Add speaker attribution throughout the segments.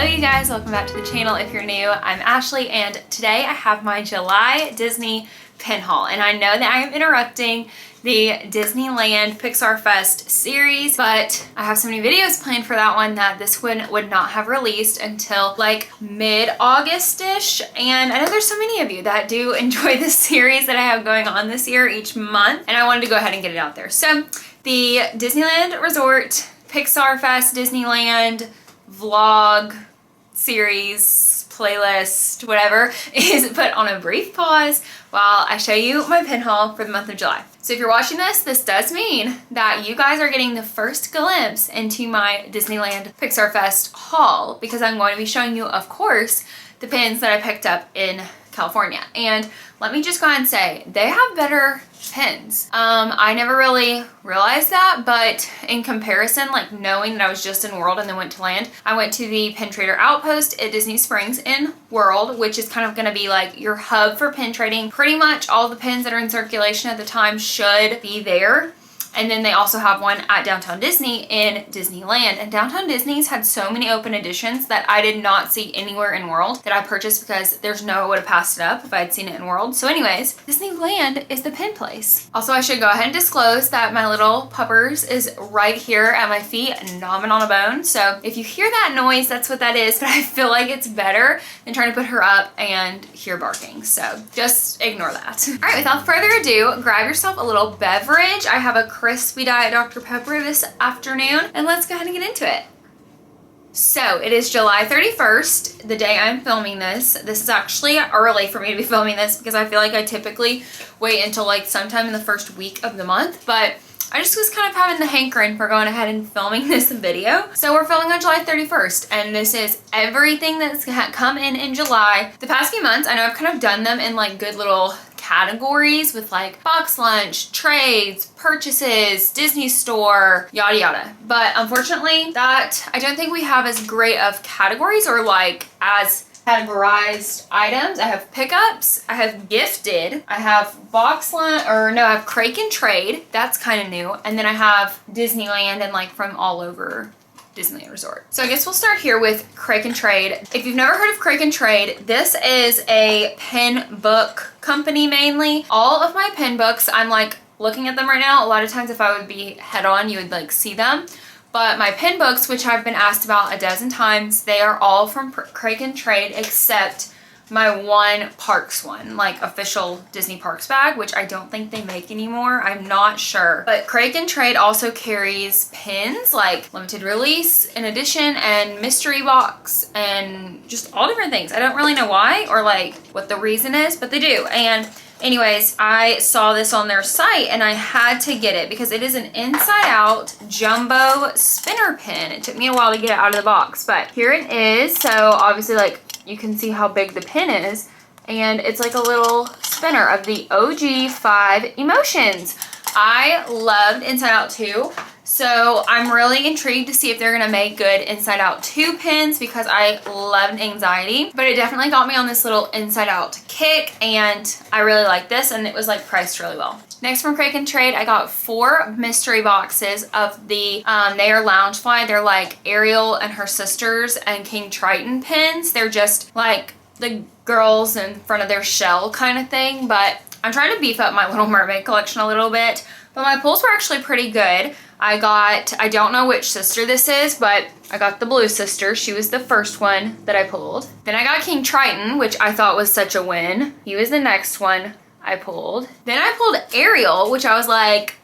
Speaker 1: Hello you guys, welcome back to the channel. If you're new, I'm Ashley and today I have my July Disney pin haul. And I know that I am interrupting the Disneyland Pixar Fest series, but I have so many videos planned for that one that this one would not have released until like mid-August-ish. And I know there's so many of you that do enjoy this series that I have going on this year each month, and I wanted to go ahead and get it out there. So the Disneyland Resort Pixar Fest Disneyland vlog series, playlist, whatever, is put on a brief pause while I show you my pin haul for the month of July. So if you're watching this does mean that you guys are getting the first glimpse into my Disneyland Pixar Fest haul, because I'm going to be showing you, of course, the pins that I picked up in California. And let me just go ahead and say, they have better pins. I never really realized that, but in comparison, like knowing that I was just in World and then went to land, I went to the Pin Trader Outpost at Disney Springs in World, which is kind of going to be like your hub for pin trading. Pretty much all the pins that are in circulation at the time should be there. And then they also have one at Downtown Disney in Disneyland. And Downtown Disney's had so many open editions that I did not see anywhere in World that I purchased, because there's no way I would have passed it up if I had seen it in World. So anyways, Disneyland is the pin place. Also, I should go ahead and disclose that my little puppers is right here at my feet, gnawing on a bone. So if you hear that noise, that's what that is. But I feel like it's better than trying to put her up and hear barking. So just ignore that. All right, without further ado, grab yourself a little beverage. I have a crispy Diet Dr. Pepper this afternoon, and let's go ahead and get into it. So it is July 31st, the day I'm filming this. This is actually early for me to be filming this because I feel like I typically wait until like sometime in the first week of the month, but I just was kind of having the hankering for going ahead and filming this video. So we're filming on July 31st, and this is everything that's come in July. The past few months, I know I've kind of done them in like good little categories with like box lunch, trades, purchases, Disney store, yada yada. But unfortunately, that I don't think we have as great of categories or like as categorized items. I have pickups, I have gifted, I have box lunch, or no, I have kraken trade. That's kind of new. And then I have Disneyland and like from all over Disneyland Resort. So I guess we'll start here with kraken trade. If you've never heard of kraken trade, this is a pin book company mainly. All of my pin books, I'm like looking at them right now. A lot of times if I would be head on, you would like see them. But my pin books, which I've been asked about a dozen times, they are all from kraken trade except my one Parks one, like official Disney Parks bag, which I don't think they make anymore. I'm not sure. But kraken trade also carries pins like limited release in addition and mystery box and just all different things. I don't really know why or like what the reason is, but they do. And anyways, I saw this on their site and I had to get it because it is an inside out jumbo spinner pin. It took me a while to get it out of the box, but here it is. So obviously like you can see how big the pin is, and it's like a little spinner of the OG 5 emotions. I loved Inside Out 2, so I'm really intrigued to see if they're gonna make good Inside Out 2 pins because I loved Anxiety, but it definitely got me on this little Inside Out kick, and I really like this, and it was like priced really well. Next from kraken trade, I got 4 mystery boxes of the They Are Loungefly. They're like Ariel and her sisters and King Triton pins. They're just like the girls in front of their shell kind of thing, but I'm trying to beef up my Little Mermaid collection a little bit. But my pulls were actually pretty good. I don't know which sister this is, but I got the blue sister. She was the first one that I pulled. Then I got King Triton, which I thought was such a win. He was the next one I pulled. Then I pulled Ariel, which I was like,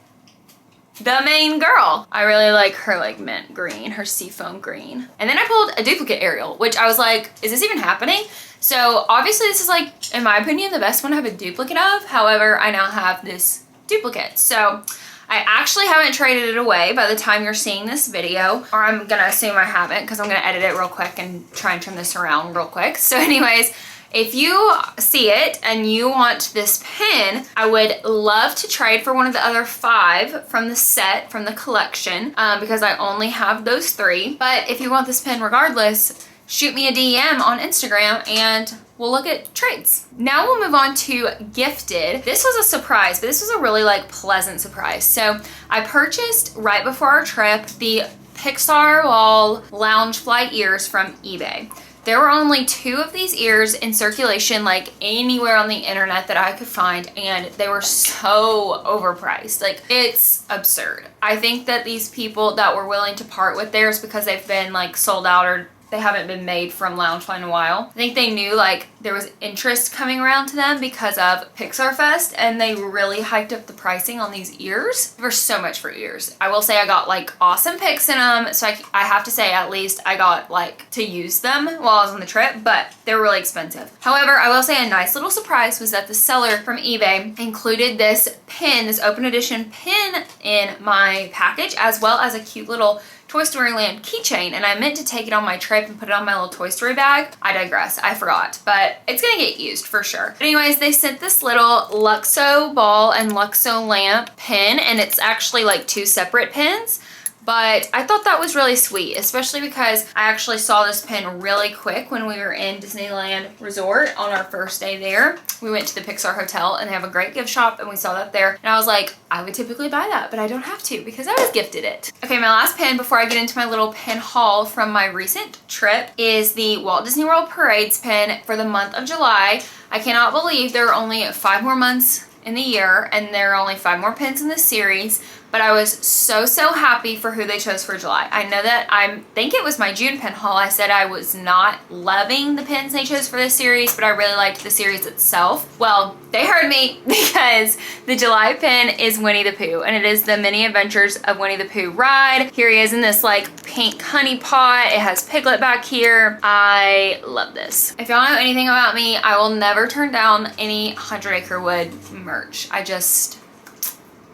Speaker 1: the main girl. I really like her like mint green, her seafoam green. And then I pulled a duplicate Ariel, which I was like, is this even happening? So obviously this is like, in my opinion, the best one to have a duplicate of. However, I now have this duplicate. So I actually haven't traded it away by the time you're seeing this video, or I'm gonna assume I haven't because I'm gonna edit it real quick and try and turn this around real quick. So anyways, if you see it and you want this pin, I would love to trade for one of the other 5 from the set, from the collection, because I only have those 3. But if you want this pin regardless, shoot me a DM on Instagram and we'll look at trades. Now we'll move on to gifted. This was a surprise, but this was a really like pleasant surprise. So I purchased right before our trip the Pixar Wall Lounge Fly ears from eBay. There were only 2 of these ears in circulation, like anywhere on the internet that I could find, and they were so overpriced. Like, it's absurd. I think that these people that were willing to part with theirs because they've been like sold out or they haven't been made from Loungefly in a while. I think they knew like there was interest coming around to them because of Pixar Fest, and they really hiked up the pricing on these ears. There was so much for ears. I will say I got like awesome pics in them, so I have to say at least I got like to use them while I was on the trip, but they're really expensive. However, I will say a nice little surprise was that the seller from eBay included this pin, this open edition pin in my package, as well as a cute little Toy Story Land keychain, and I meant to take it on my trip and put it on my little Toy Story bag. I digress, I forgot, but it's gonna get used for sure. But anyways, they sent this little Luxo ball and Luxo lamp pin, and it's actually like 2 separate pins. But I thought that was really sweet, especially because I actually saw this pin really quick when we were in Disneyland Resort on our first day there. We went to the Pixar Hotel and they have a great gift shop, and we saw that there. And I was like, I would typically buy that, but I don't have to because I was gifted it. Okay, my last pin before I get into my little pin haul from my recent trip is the Walt Disney World Parades pin for the month of July. I cannot believe there are only 5 more months in the year and there are only 5 more pins in this series. But I was so happy for who they chose for July. I know that I think it was my June pin haul. I said I was not loving the pins they chose for this series, but I really liked the series itself. Well, they heard me because the July pin is Winnie the Pooh, and it is the Mini Adventures of Winnie the Pooh ride. Here he is in this like pink honey pot. It has Piglet back here. I love this. If y'all know anything about me, I will never turn down any 100 Acre Wood merch.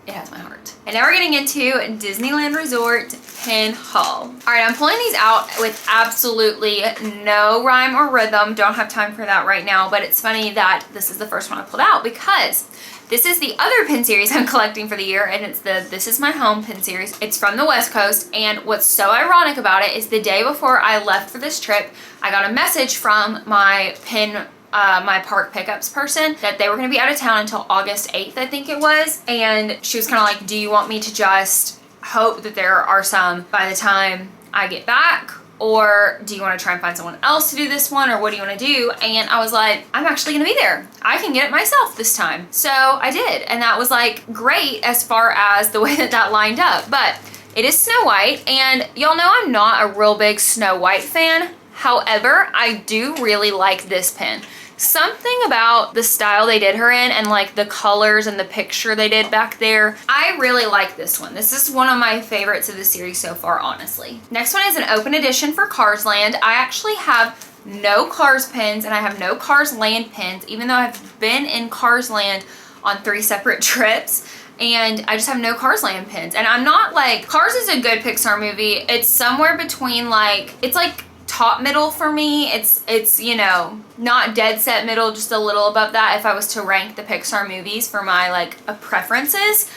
Speaker 1: It has my heart. And now we're getting into Disneyland Resort pin haul. All right, I'm pulling these out with absolutely no rhyme or rhythm. Don't have time for that right now, but it's funny that this is the first one I pulled out because this is the other pin series I'm collecting for the year, and it's the This Is My Home pin series. It's from the West Coast, and what's so ironic about it is the day before I left for this trip, I got a message from my my park pickups person that they were going to be out of town until August 8th, I think it was. And she was kind of like, do you want me to just hope that there are some by the time I get back? Or do you want to try and find someone else to do this one? Or what do you want to do? And I was like, I'm actually going to be there. I can get it myself this time. So I did. And that was like great as far as the way that lined up. But it is Snow White. And y'all know I'm not a real big Snow White fan. However, I do really like this pin. Something about the style they did her in and like the colors and the picture they did back there. I really like this one. This is one of my favorites of the series so far, honestly. Next one is an open edition for Cars Land. I actually have no Cars pins and I have no Cars Land pins, even though I've been in Cars Land on 3 separate trips. And I just have no Cars Land pins. And I'm not like, Cars is a good Pixar movie. It's somewhere between like, it's like top middle for me. It's you know, not dead set middle, just a little above that if I was to rank the Pixar movies for my like preferences.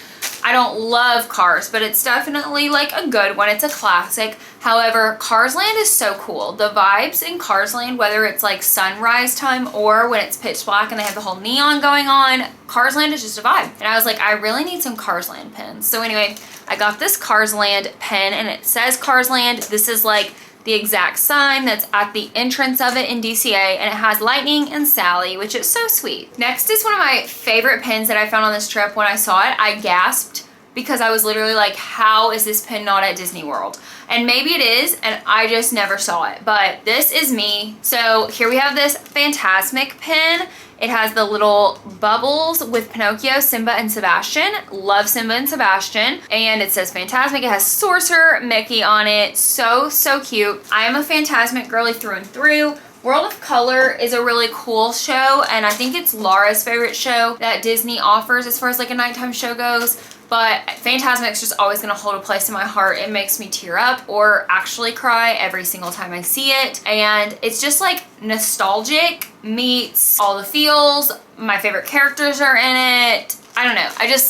Speaker 1: I don't love Cars, but it's definitely like a good one. It's a classic. However, Cars Land is so cool. The vibes in Cars Land, whether it's like sunrise time or when it's pitch black and they have the whole neon going on, Cars Land is just a vibe. And I was like, I really need some Cars Land pins. So anyway, I got this Cars Land pen and it says Cars Land. This is like the exact sign that's at the entrance of it in DCA, and it has Lightning and Sally, which is so sweet. Next is one of my favorite pins that I found on this trip. When I saw it, I gasped because I was literally like, how is this pin not at Disney World? And maybe it is, and I just never saw it, but this is me. So here we have this Fantasmic pin. It has the little bubbles with Pinocchio, Simba, and Sebastian. Love Simba and Sebastian. And it says Fantasmic. It has Sorcerer Mickey on it. So cute. I am a Fantasmic girly through and through. World of Color is a really cool show, and I think it's Laura's favorite show that Disney offers as far as like a nighttime show goes. But Fantasmic's just always gonna hold a place in my heart. It makes me tear up or actually cry every single time I see it. And it's just like nostalgic meets all the feels. My favorite characters are in it. I don't know.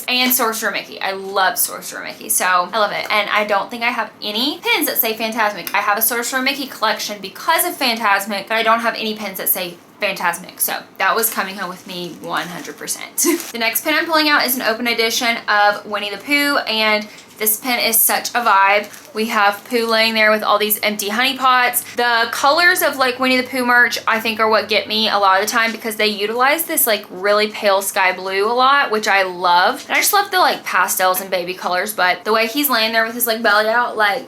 Speaker 1: And Sorcerer Mickey. I love Sorcerer Mickey, so I love it. And I don't think I have any pins that say Fantasmic. I have a Sorcerer Mickey collection because of Fantasmic, but I don't have any pins that say Fantasmic. So that was coming home with me 100%. The next pin I'm pulling out is an open edition of Winnie the Pooh, and This pen is such a vibe. We have Pooh laying there with all these empty honey pots. The colors of like Winnie the Pooh merch I think are what get me a lot of the time because they utilize this like really pale sky blue a lot, which I love. And I just love the like pastels and baby colors, but the way he's laying there with his like belly out, like,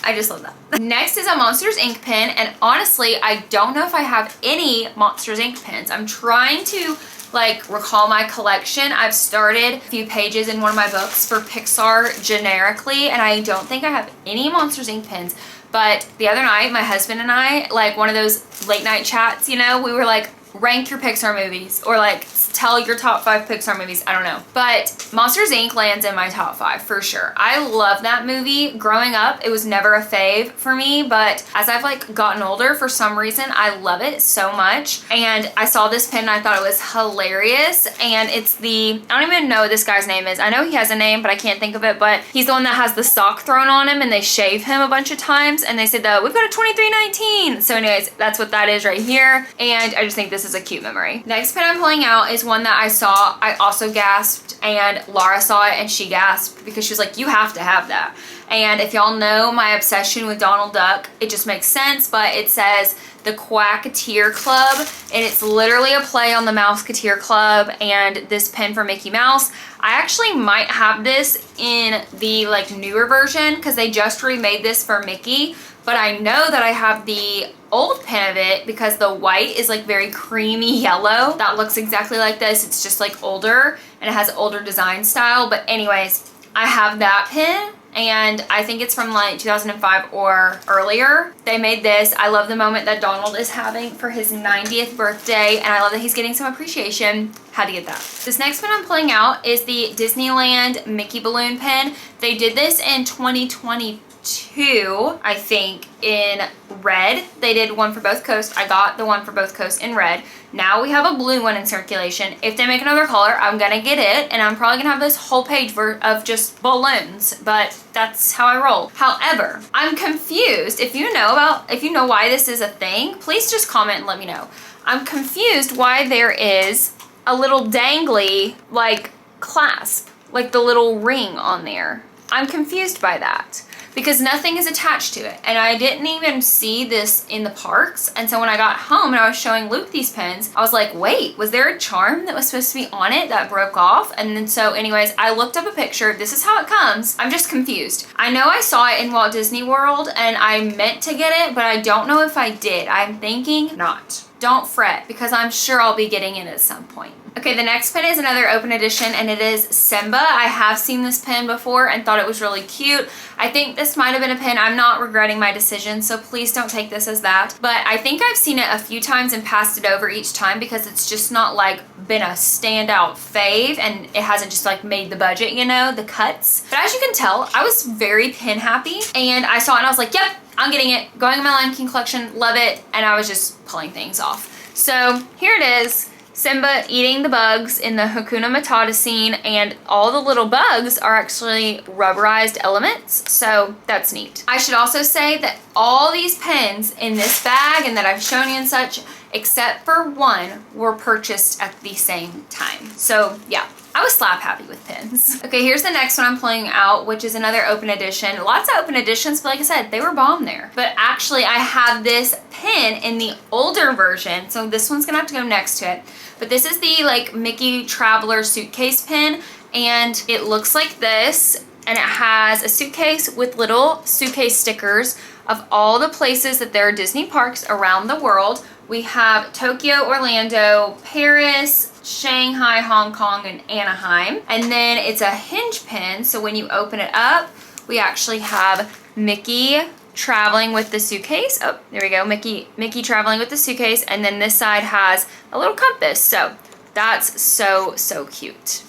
Speaker 1: I just love that. Next is a Monsters Inc. pen, and honestly, I don't know if I have any Monsters Inc. pens. I'm trying to like recall my collection. I've started a few pages in one of my books for Pixar generically, and I don't think I have any Monsters Inc. pens. But the other night, my husband and I, like one of those late night chats, you know, we were like, rank your Pixar movies, or like tell your top 5 Pixar movies. I don't know. But Monsters Inc. lands in my top 5 for sure. I love that movie. Growing up, it was never a fave for me, but as I've like gotten older, for some reason, I love it so much. And I saw this pen and I thought it was hilarious. And it's the, I don't even know what this guy's name is. I know he has a name, but I can't think of it. But he's the one that has the sock thrown on him and they shave him a bunch of times. And they said, we've got a 2319. So anyways, that's what that is right here. And I just think this is a cute memory. Next pen I'm pulling out is one that I saw. I also gasped, and Laura saw it and she gasped because she was like, you have to have that. And if y'all know my obsession with Donald Duck, it just makes sense, but it says the Quacketeer Club, and it's literally a play on the Mouseketeer Club and this pen for Mickey Mouse. I actually might have this in the like newer version because they just remade this for Mickey, but I know that I have the old pen of it because the white is like very creamy yellow. That looks exactly like this. It's just like older and it has older design style. But anyways, I have that pen and I think it's from like 2005 or earlier. They made this. I love the moment that Donald is having for his 90th birthday, and I love that he's getting some appreciation. Had to get that. This next pen I'm pulling out is the Disneyland Mickey balloon pen. They did this in 2022, I think, in red. They did one for both coasts. I got the one for both coasts in red. Now we have a blue one in circulation. If they make another color, I'm gonna get it, and I'm probably gonna have this whole page of just balloons, but that's how I roll. However, I'm confused. If you know why this is a thing, please just comment and let me know. I'm confused why there is a little dangly like clasp, like the little ring on there. I'm confused by that because nothing is attached to it, and I didn't even see this in the parks. And so when I got home and I was showing Luke these pens, I was like, wait, was there a charm that was supposed to be on it that broke off? And then so anyways, I looked up a picture. This is how it comes. I'm just confused. I know I saw it in Walt Disney World and I meant to get it, but I don't know if I did. I'm thinking not. Don't fret, because I'm sure I'll be getting it at some point. Okay, the next pen is another open edition, and it is Simba. I have seen this pen before and thought it was really cute. I think this might have been a pen. I'm not regretting my decision, so please don't take this as that. But I think I've seen it a few times and passed it over each time because it's just not like been a standout fave, and it hasn't just like made the budget, you know, the cuts. But as you can tell, I was very pen happy, and I saw it and I was like, yep, I'm getting it. Going in my Lion King collection, love it. And I was just pulling things off. So here it is. Simba eating the bugs in the Hakuna Matata scene, and all the little bugs are actually rubberized elements, so that's neat. I should also say that all these pens in this bag and that I've shown you and such, except for one, were purchased at the same time. So yeah, I was slap happy with pens. Okay, here's the next one I'm pulling out, which is another open edition. Lots of open editions, but like I said, they were bomb there. But actually, I have this pen in the older version, so this one's gonna have to go next to it. But this is the like Mickey Traveler suitcase pen, and it looks like this, and it has a suitcase with little suitcase stickers of all the places that there are Disney parks around the world. We have Tokyo, Orlando, Paris, Shanghai, Hong Kong, and Anaheim. And then it's a hinge pen, so when you open it up, we actually have Mickey traveling with the suitcase. Oh, there we go, Mickey traveling with the suitcase, and then this side has a little compass. So that's so cute.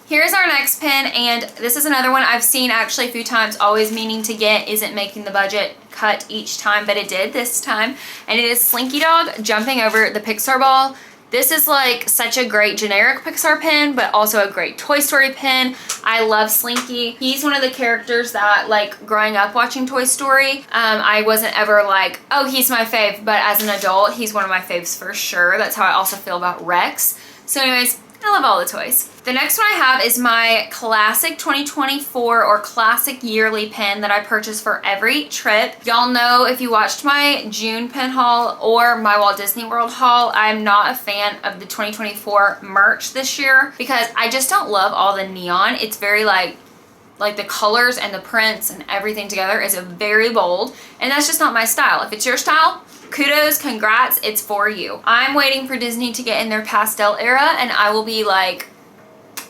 Speaker 1: Here's our next pen, and this is another one I've seen actually a few times, always meaning to get, isn't making the budget cut each time, but it did this time. And it is Slinky Dog jumping over the Pixar ball. This is like such a great generic Pixar pen, but also a great Toy Story pen. I love Slinky. He's one of the characters that, like, growing up watching Toy Story, I wasn't ever like, oh, he's my fave, but as an adult, he's one of my faves for sure. That's how I also feel about Rex. So anyways, I love all the toys. The next one I have is my classic 2024 or classic yearly pin that I purchase for every trip. Y'all know if you watched my June pin haul or my Walt Disney World haul, I'm not a fan of the 2024 merch this year because I just don't love all the neon. It's very like the colors and the prints and everything together is very bold, and that's just not my style. If it's your style, kudos, congrats, it's for you. I'm waiting for Disney to get in their pastel era and I will be like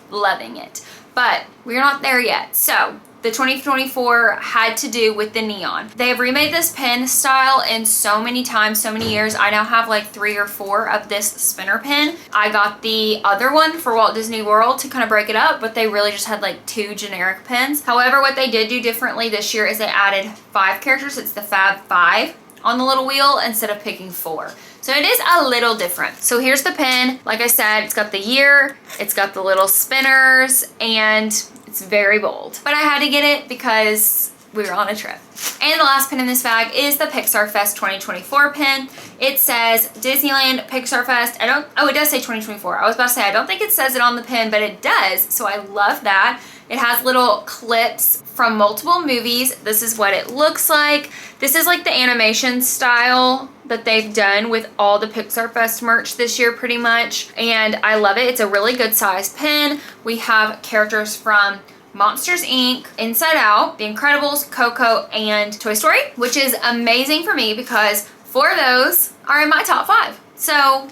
Speaker 1: loving it, but we're not there yet. So the 2024 had to do with the neon. They have remade this pin style in so many times, so many years. I now have like 3 or 4 of this spinner pin. I got the other one for Walt Disney World to kind of break it up, but they really just had like 2 generic pins. However, what they did do differently this year is they added 5 characters. It's the Fab 5 on the little wheel instead of picking 4. So it is a little different. So here's the pin. Like I said, it's got the year, it's got the little spinners, and it's very bold. But I had to get it because we were on a trip. And the last pin in this bag is the Pixar Fest 2024 pin. It says Disneyland Pixar Fest. Oh, it does say 2024. I was about to say, I don't think it says it on the pin, but it does. So I love that. It has little clips from multiple movies. This is what it looks like. This is like the animation style that they've done with all the Pixar Fest merch this year pretty much. And I love it. It's a really good size pin. We have characters from Monsters Inc., Inside Out, The Incredibles, Coco, and Toy Story, which is amazing for me because 4 of those are in my top 5. So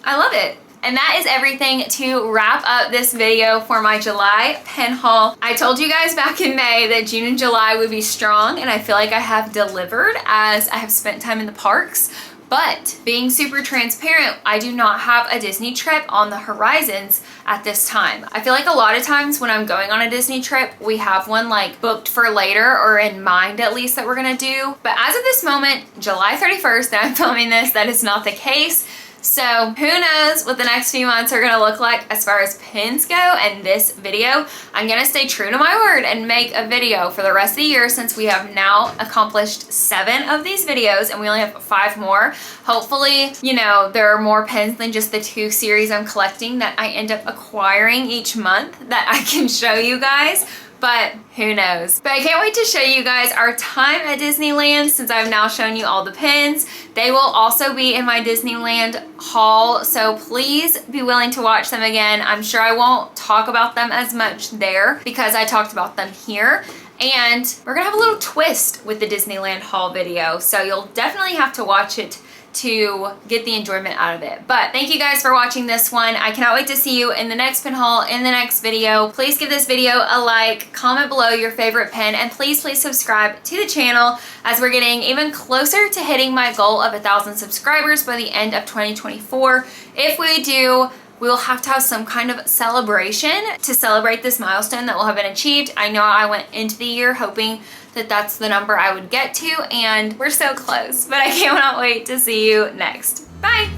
Speaker 1: I love it. And that is everything to wrap up this video for my July pin haul. I told you guys back in May that June and July would be strong, and I feel like I have delivered as I have spent time in the parks. But being super transparent, I do not have a Disney trip on the horizons at this time. I feel like a lot of times when I'm going on a Disney trip, we have one like booked for later or in mind at least that we're gonna do. But as of this moment, July 31st, that I'm filming this, that is not the case. So who knows what the next few months are gonna look like as far as pins go and this video. I'm gonna stay true to my word and make a video for the rest of the year since we have now accomplished 7 of these videos and we only have 5 more. Hopefully, you know, there are more pins than just the 2 series I'm collecting that I end up acquiring each month that I can show you guys. But who knows? But I can't wait to show you guys our time at Disneyland since I've now shown you all the pins. They will also be in my Disneyland haul, so please be willing to watch them again. I'm sure I won't talk about them as much there because I talked about them here. And we're gonna have a little twist with the Disneyland haul video, so you'll definitely have to watch it to get the enjoyment out of it. But thank you guys for watching this one. I cannot wait to see you in the next pin haul in the next video. Please give this video a like, comment below your favorite pin, and please subscribe to the channel as we're getting even closer to hitting my goal of 1,000 subscribers by the end of 2024. If we do, we will have to have some kind of celebration to celebrate this milestone that will have been achieved. I know I went into the year hoping that that's the number I would get to, and we're so close, but I cannot wait to see you next. Bye!